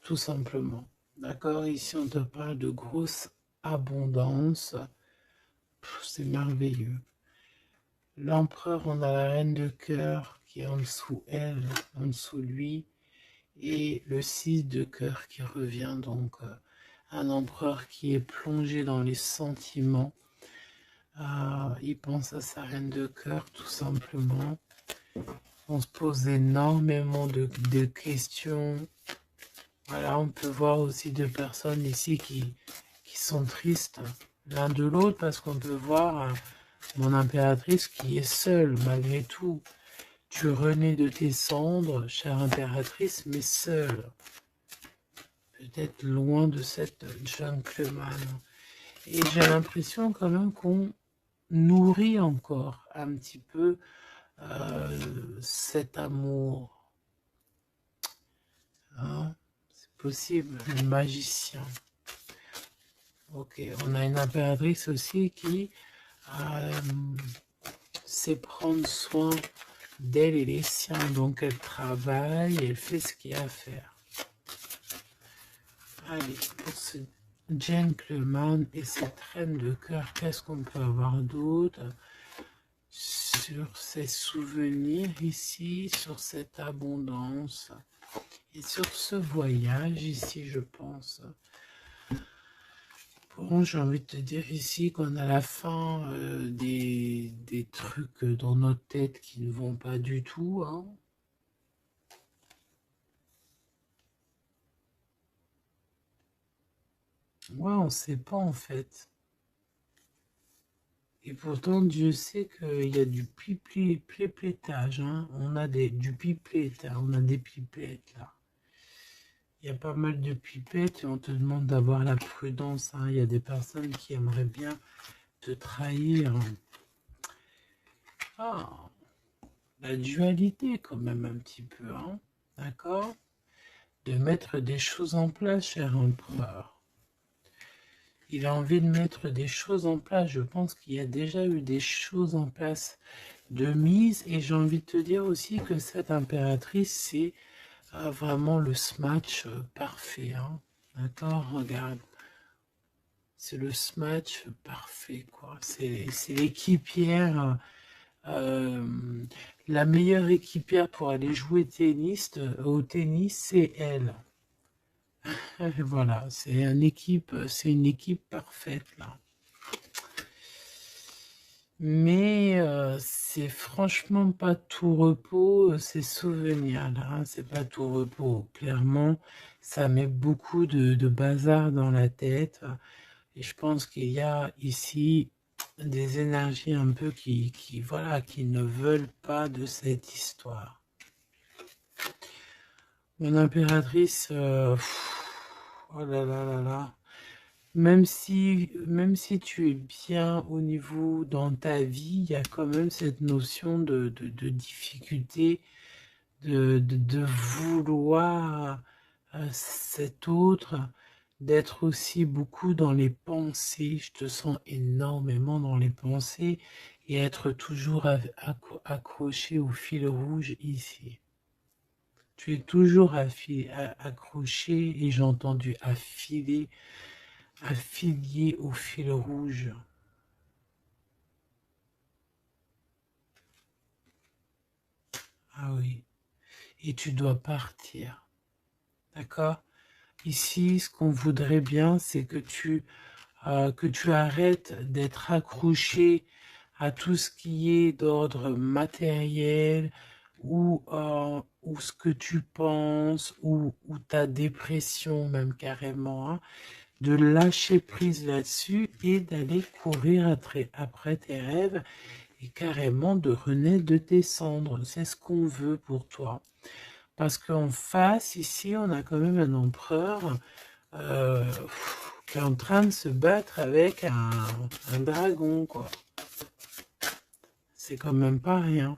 Tout simplement. D'accord? Ici, on te parle de grosse abondance. C'est merveilleux. L'empereur, on a la reine de cœur qui est en dessous elle, en dessous lui, et le 6 de cœur qui revient, donc un empereur qui est plongé dans les sentiments. Il pense à sa reine de cœur, tout simplement. On se pose énormément de questions. Voilà, on peut voir aussi deux personnes ici qui sont tristes l'un de l'autre, parce qu'on peut voir mon impératrice qui est seule malgré tout. Tu renais de tes cendres, chère impératrice, mais seule. Peut-être loin de cette gentleman. Et j'ai l'impression quand même qu'on nourrit encore un petit peu cet amour. Hein? C'est possible, le magicien. Ok, on a une impératrice aussi qui sait prendre soin d'elle et les siens. Donc elle travaille, elle fait ce qu'il y a à faire. Allez, pour ce gentleman et cette reine de cœur, qu'est-ce qu'on peut avoir d'autre sur ces souvenirs ici, sur cette abondance et sur ce voyage ici, je pense. Bon, j'ai envie de te dire ici qu'on a la fin des trucs dans notre tête qui ne vont pas du tout, hein. Ouais, on ne sait pas en fait. Et pourtant, Dieu sait qu'il y a du piplettage, hein. On a du pipette, hein. On a des pipettes là. Il y a pas mal de pipettes et on te demande d'avoir la prudence, hein. Il y a des personnes qui aimeraient bien te trahir. Ah, la dualité quand même un petit peu, hein. D'accord? De mettre des choses en place, cher empereur. Il a envie de mettre des choses en place. Je pense qu'il y a déjà eu des choses en place de mise. Et j'ai envie de te dire aussi que cette impératrice, c'est vraiment le smash parfait. Hein. D'accord? Regarde. C'est le smash parfait, quoi. C'est l'équipière, la meilleure équipière pour aller jouer au tennis, c'est elle. Voilà, c'est une équipe parfaite là. Mais c'est franchement pas tout repos, ces souvenirs là, hein, c'est pas tout repos. Clairement, ça met beaucoup de bazar dans la tête. Et je pense qu'il y a ici des énergies un peu voilà, qui ne veulent pas de cette histoire. Mon impératrice, oh là là là là. Même si tu es bien au niveau dans ta vie, il y a quand même cette notion de difficulté, de vouloir cet autre, d'être aussi beaucoup dans les pensées. Je te sens énormément dans les pensées et être toujours accroché au fil rouge ici. Tu es toujours accroché et j'ai entendu affilié au fil rouge. Ah oui. Et tu dois partir. D'accord? Ici, ce qu'on voudrait bien, c'est que tu arrêtes d'être accroché à tout ce qui est d'ordre matériel ou ce que tu penses, ou ta dépression même carrément, hein, de lâcher prise là-dessus et d'aller courir après tes rêves et carrément de renaître de tes cendres. C'est ce qu'on veut pour toi. Parce qu'en face, ici, on a quand même un empereur qui est en train de se battre avec un dragon, quoi. C'est quand même pas rien.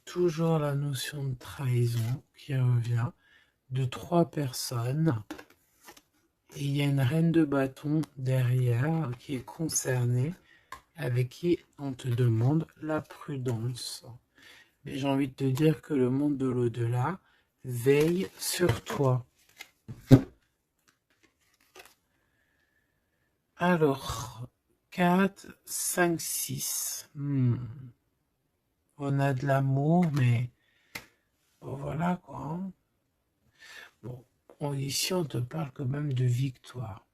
Toujours la notion de trahison qui revient de 3 personnes. Et il y a une reine de bâton derrière qui est concernée, avec qui on te demande la prudence. Mais j'ai envie de te dire que le monde de l'au-delà veille sur toi. Alors, 4, 5, 6. On a de l'amour, mais bon, voilà quoi. Hein. Bon, ici on te parle quand même de victoire.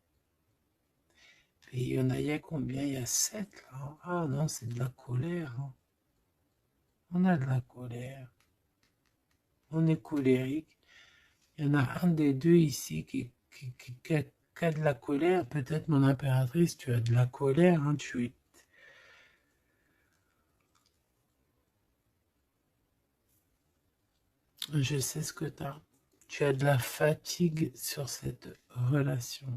Et il y a combien? Il y a 7 là. Ah non, c'est de la colère. Hein. On a de la colère. On est colérique. Il y en a un des deux ici qui a de la colère. Peut-être mon impératrice, tu as de la colère. Hein, Je sais ce que tu as. Tu as de la fatigue sur cette relation.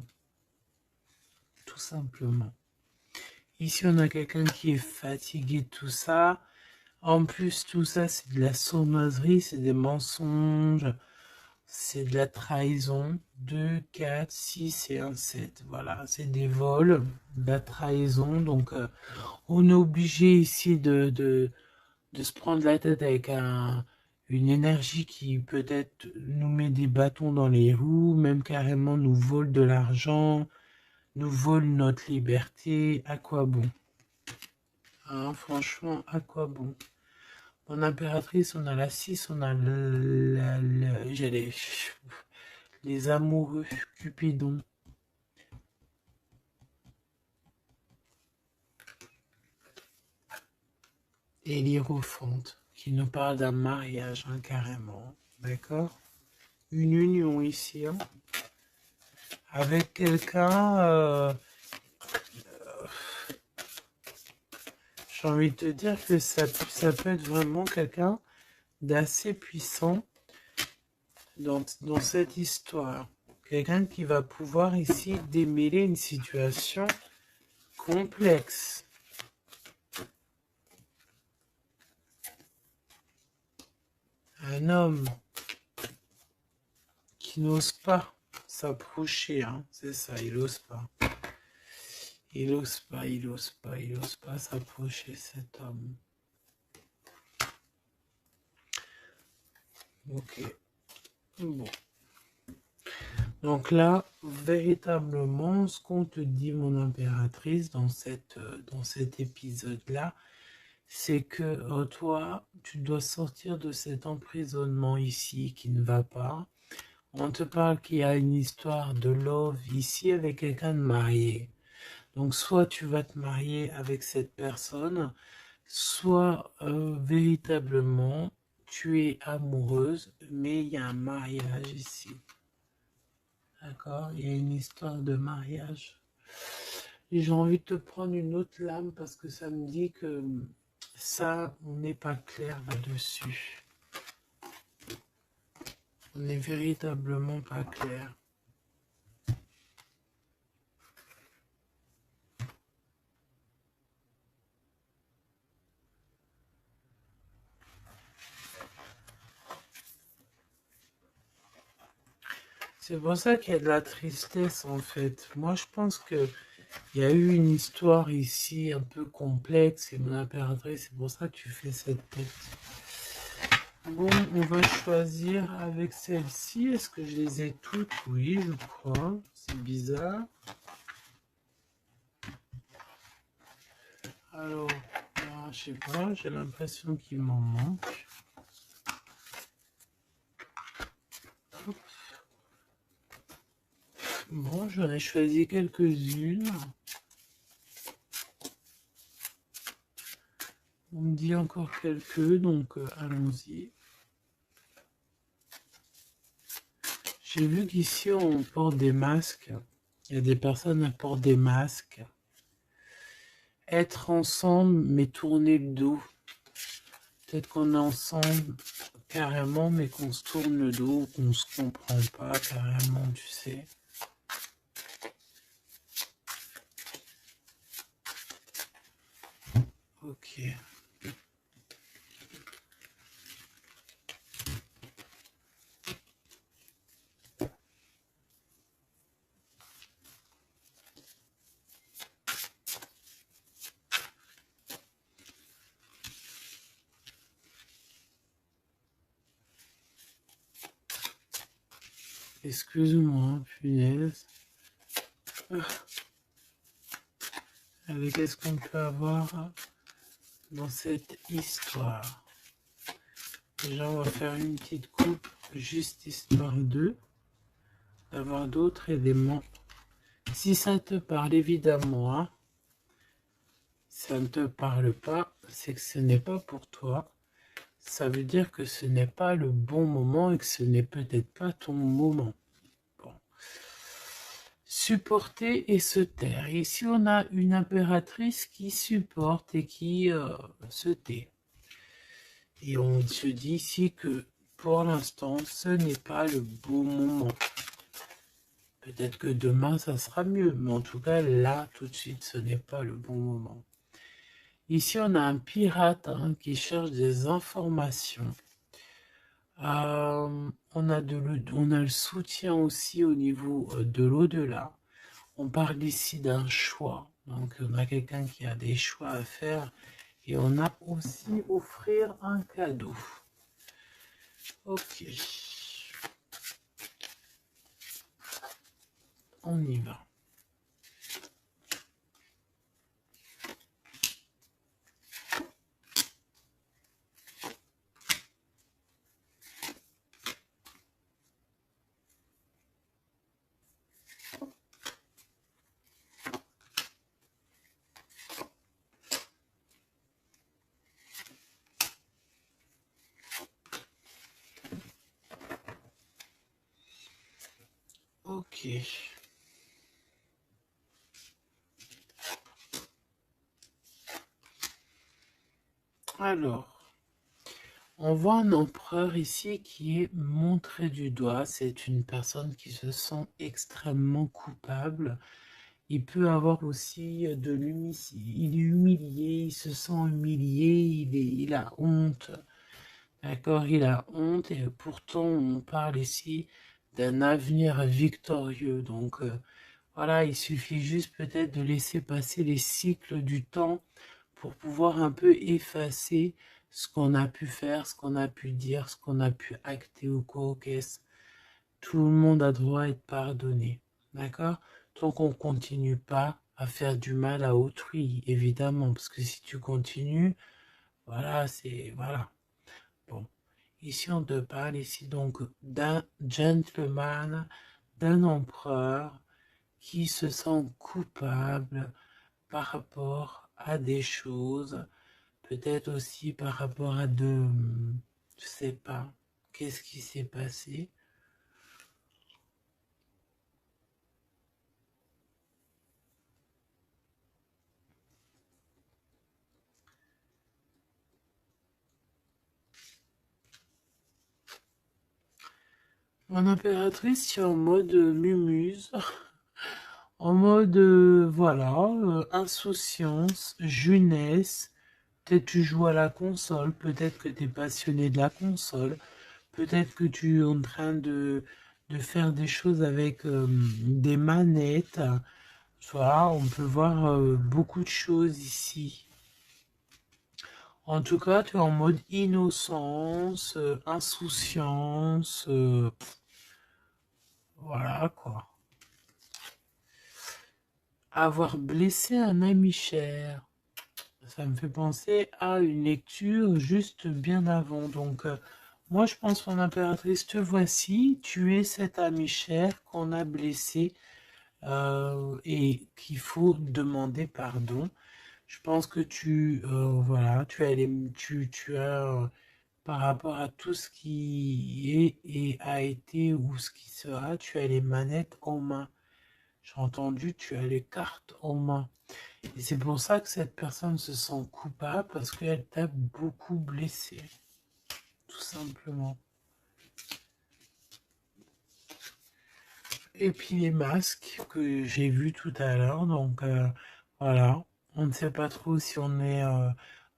Tout simplement. Ici, on a quelqu'un qui est fatigué de tout ça. En plus, tout ça, c'est de la sournoiserie, c'est des mensonges, c'est de la trahison. 2, 4, 6 et 1, 7. Voilà, c'est des vols, de la trahison. Donc, on est obligé ici de se prendre la tête avec une énergie qui peut-être nous met des bâtons dans les roues, même carrément nous vole de l'argent, nous vole notre liberté. À quoi bon? Hein, franchement, à quoi bon? Mon impératrice, on a la 6, on a les amoureux, Cupidon. Et l'Hiérophante, qui nous parle d'un mariage, hein, carrément. D'accord? Une union ici, hein, avec quelqu'un... j'ai envie de te dire que ça peut être vraiment quelqu'un d'assez puissant dans cette histoire. Quelqu'un qui va pouvoir ici démêler une situation complexe. Un homme qui n'ose pas s'approcher, hein, c'est ça, il n'ose pas. Il n'ose pas s'approcher, cet homme. Ok. Bon. Donc là, véritablement, ce qu'on te dit, mon impératrice, dans cet épisode-là, c'est que toi, tu dois sortir de cet emprisonnement ici qui ne va pas. On te parle qu'il y a une histoire de love ici avec quelqu'un de marié. Donc soit tu vas te marier avec cette personne, soit véritablement tu es amoureuse, mais il y a un mariage ici. D'accord? Il y a une histoire de mariage. Et j'ai envie de te prendre une autre lame parce que ça me dit que ça, on n'est pas clair là-dessus. On n'est véritablement pas clair. C'est pour ça qu'il y a de la tristesse en fait. Moi je pense que il y a eu une histoire ici un peu complexe et mon impératrice, c'est pour ça que tu fais cette tête. Bon, on va choisir avec celle-ci. Est-ce que je les ai toutes? Oui, je crois. C'est bizarre. Alors, je sais pas, j'ai l'impression qu'il m'en manque. Hop. Bon, j'en ai choisi quelques-unes. On me dit encore quelques, donc allons-y. J'ai vu qu'ici on porte des masques. Il y a des personnes qui portent des masques. Être ensemble mais tourner le dos. Peut-être qu'on est ensemble carrément mais qu'on se tourne le dos, qu'on se comprend pas carrément, tu sais. Ok. Excuse-moi, punaise. Avec qu'est-ce qu'on peut avoir dans cette histoire? Déjà, on va faire une petite coupe, juste histoire d'avoir d'autres éléments. Si ça te parle, évidemment, hein, si ça ne te parle pas, c'est que ce n'est pas pour toi. Ça veut dire que ce n'est pas le bon moment et que ce n'est peut-être pas ton moment. Bon. Supporter et se taire. Ici, on a une impératrice qui supporte et qui se tait. Et on se dit ici que pour l'instant, ce n'est pas le bon moment. Peut-être que demain, ça sera mieux. Mais en tout cas, là, tout de suite, ce n'est pas le bon moment. Ici, on a un pirate qui cherche des informations. On a le soutien aussi au niveau de l'au-delà. On parle ici d'un choix. Donc, on a quelqu'un qui a des choix à faire. Et on a aussi offrir un cadeau. Ok. On y va. Ok. Alors, on voit un empereur ici qui est montré du doigt. C'est une personne qui se sent extrêmement coupable. Il peut avoir aussi de l'humilité. Il est humilié, il se sent humilié, il a honte. D'accord, il a honte et pourtant on parle ici d'un avenir victorieux. Donc voilà, il suffit juste peut-être de laisser passer les cycles du temps pour pouvoir un peu effacer ce qu'on a pu faire, ce qu'on a pu dire, ce qu'on a pu acter ou quoi, qu'est-ce. Tout le monde a droit à être pardonné, d'accord? Tant qu'on continue pas à faire du mal à autrui, évidemment, parce que si tu continues, voilà, c'est, voilà. Bon, ici on te parle ici donc d'un gentleman, d'un empereur qui se sent coupable par rapport à des choses, peut-être aussi par rapport à je sais pas, qu'est-ce qui s'est passé. Mon impératrice, tu es en mode mumuse, en mode, voilà, insouciance, jeunesse. Peut-être tu joues à la console, peut-être que tu es passionné de la console, peut-être que tu es en train de faire des choses avec des manettes. Voilà, on peut voir beaucoup de choses ici. En tout cas, tu es en mode innocence, insouciance, voilà quoi. Avoir blessé un ami cher. Ça me fait penser à une lecture juste bien avant. Donc, moi, je pense, mon impératrice, te voici. Tu es cet ami cher qu'on a blessé et qu'il faut demander pardon. Je pense que voilà, tu as, par rapport à tout ce qui est et a été ou ce qui sera, tu as les manettes en main. J'ai entendu, tu as les cartes en main. Et c'est pour ça que cette personne se sent coupable parce qu'elle t'a beaucoup blessé, tout simplement. Et puis les masques que j'ai vus tout à l'heure, donc voilà, on ne sait pas trop si on est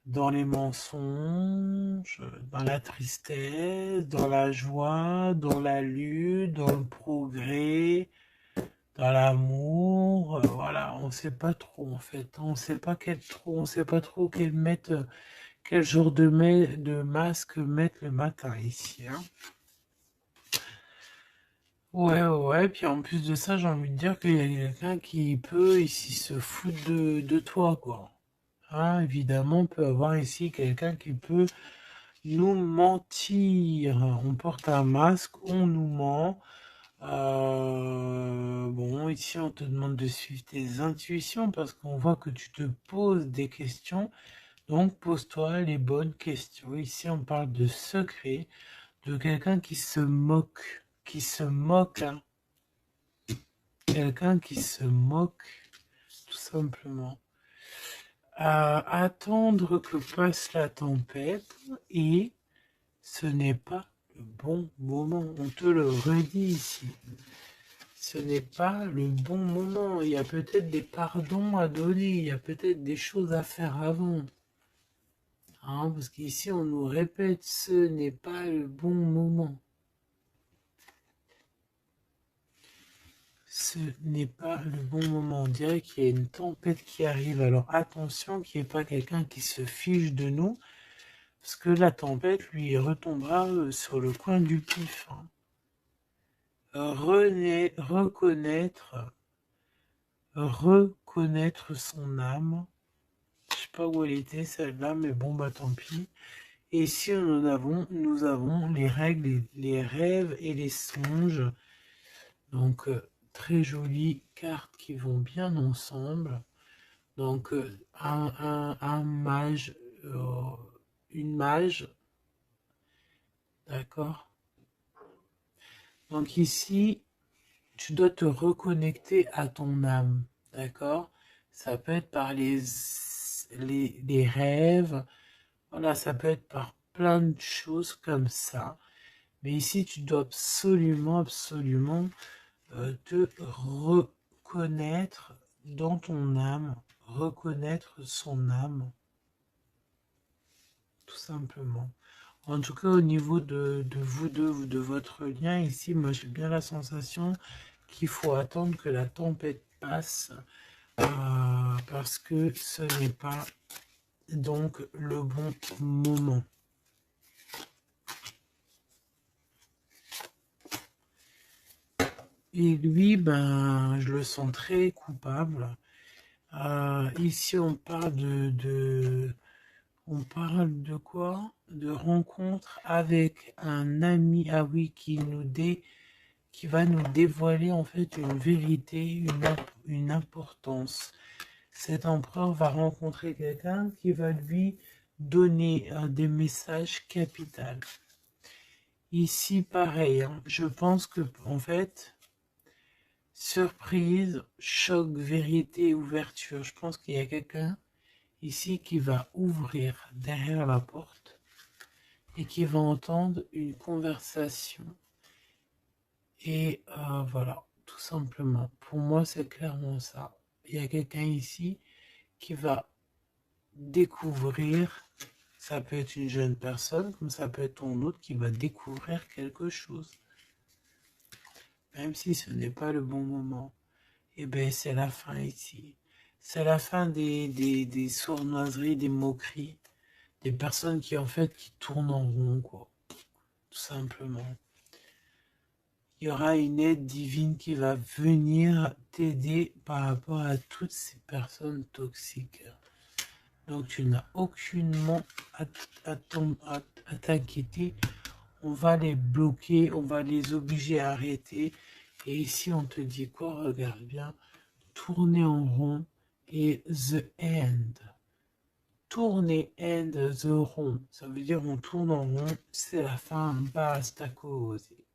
dans les mensonges, dans la tristesse, dans la joie, dans la lutte, dans le progrès, dans l'amour, voilà, on ne sait pas trop en fait, on ne sait pas on sait pas trop quel genre de masque mettre le matin ici, hein. Ouais, ouais, puis en plus de ça, j'ai envie de dire qu'il y a quelqu'un qui peut ici se foutre de toi, quoi. Hein, évidemment, on peut avoir ici quelqu'un qui peut nous mentir. On porte un masque, on nous ment. Bon, ici, on te demande de suivre tes intuitions parce qu'on voit que tu te poses des questions. Donc, pose-toi les bonnes questions. Ici, on parle de secret, de quelqu'un qui se moque, hein. Quelqu'un qui se moque, tout simplement. Attendre que passe la tempête et ce n'est pas le bon moment. On te le redit ici. Ce n'est pas le bon moment. Il y a peut-être des pardons à donner. Il y a peut-être des choses à faire avant. Hein, parce qu'ici, on nous répète, ce n'est pas le bon moment. Ce n'est pas le bon moment. On dirait qu'il y a une tempête qui arrive. Alors attention qu'il n'y ait pas quelqu'un qui se fiche de nous. Parce que la tempête lui retombera sur le coin du pif, hein. Reconnaître son âme. Je sais pas où elle était celle-là, mais bon bah tant pis. Et si nous avons les règles, les rêves et les songes. Donc très jolies cartes qui vont bien ensemble. Donc un mage, une mage, d'accord. Donc ici, tu dois te reconnecter à ton âme, d'accord? Ça peut être par les rêves, voilà, ça peut être par plein de choses comme ça. Mais ici, tu dois absolument, absolument te reconnaître dans ton âme, reconnaître son âme, tout simplement. En tout cas, au niveau de vous deux, ou de votre lien, ici, moi j'ai bien la sensation qu'il faut attendre que la tempête passe parce que ce n'est pas donc le bon moment. Et lui, ben, je le sens très coupable. Ici, on parle on parle de quoi? De rencontre avec un ami, ah oui, qui va nous dévoiler en fait une vérité, une importance. Cet empereur va rencontrer quelqu'un qui va lui donner des messages capitaux. Ici, pareil, hein, je pense que en fait, surprise, choc, vérité, ouverture. Je pense qu'il y a quelqu'un ici qui va ouvrir derrière la porte et qui va entendre une conversation. Et voilà, tout simplement. Pour moi, c'est clairement ça. Il y a quelqu'un ici qui va découvrir, ça peut être une jeune personne, comme ça peut être ton autre qui va découvrir quelque chose. Même si ce n'est pas le bon moment. Et bien, c'est la fin ici. C'est la fin des sournoiseries, des moqueries, des personnes qui, en fait, qui tournent en rond, quoi. Tout simplement. Il y aura une aide divine qui va venir t'aider par rapport à toutes ces personnes toxiques. Donc tu n'as aucunement à t'inquiéter. On va les bloquer, on va les obliger à arrêter. Et ici, on te dit quoi? Regarde bien. Tourner en rond et the end. Tourner and the rond. Ça veut dire on tourne en rond, c'est la fin, basta così.